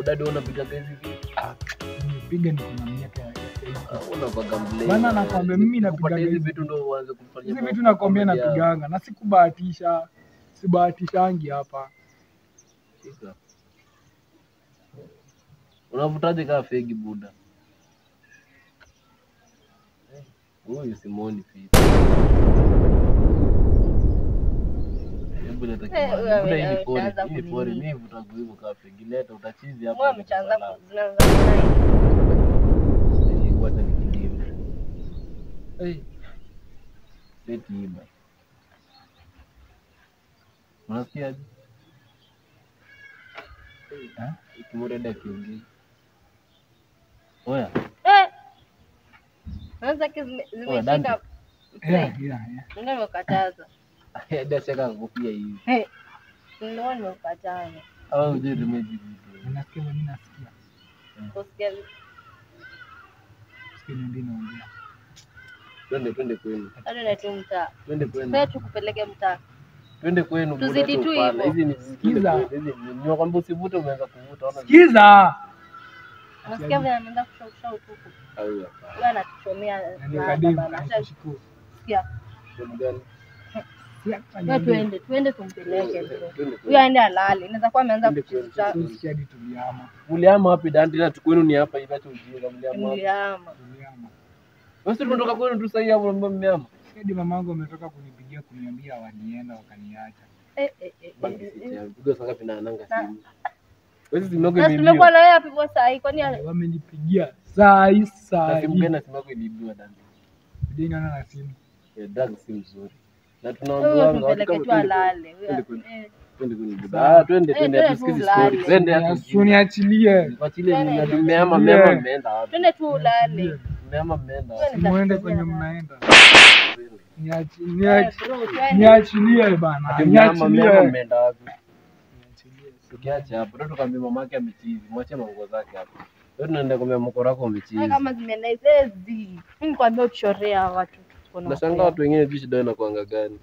Udadi unapiga hizi vitu. Nipiga niko na miaka ya Unapaga mlei. bana, nakwambia mimi napiga hizi vitu ndio uanze kufanya. hizi vitu, nakwambia napiganga na sikubahatisha, sibahatishangi hapa. Shika. Unavutaje kama fegi buda? Huyu Simoni fit. Hebu leta kibali. Buda hii ni pori, mimi vuta hivyo kama fegi. Leta utachizi hapo. Mwa mchaanza kuzinanza. Wacha nikidime. Leti iba. Unasikia? Ikimureda kiongea. Oya. Naanza zimeshika. Yeah. Ndio nimekataza. Ndio cheka kofia hivi. Ndio nimekataza. Au je remeji vitu. Nasikia mimi nasikia. Usikia. Sikia ndio naongea. Twende kwenu. Hadi na tu mtaa. Twende kwenu. Sasa tukupeleke mtaa. Twende kwenu bora. Tuzidi tu hivyo. Hizi ni Sikiza. hizi ni kwamba usivute umeanza kuvuta ona. Sikiza. Nasikia vile anaanza kushausha utupu. Au Yeye anatuchomea Nikadimu. Sikia. gani? Tuende tumpeleke. Huyu aende alale. Inaweza kuwa ameanza kucheza. Sikiadi tuliama. Uliama wapi dandi na tukwenu ni hapa hivi acha ujinga uliama. Uliama. Wewe tunatoka kwenu tu sasa hapo mbona mmeama? Sikiadi mamangu ametoka kunipigia kuniambia walienda wakaniacha. Piga sanga pina ananga simu. Wewe simu yako Na ilibiwa. tumekuwa na wewe hapo kwa saa hii kwani Wamenipigia saa hii. Simu gani simu yako ilibiwa dandi? Dini ana na simu. Drug si mzuri. Na wewe tunaambiwa tumpeleke tu alale. twende kwenye baba. Twende tusikize story. Twende Usiniachilie. Wachilie nimeama mmeenda wapi? Twende tu ulale. Mmeama mmeenda. Muende kwenye mnaenda. Niachilie bana. Mmeama mmeenda wapi? Ukiacha hapo ndio tukamwambia mamake amechizi. Mwache mango zake hapo. Wewe tunaenda kumwambia mkoro wako amechizi. Kama zimeenda hizi. Mimi nikwambia uchorea watu. Nashangaa watu wengine shida inakuanga gani?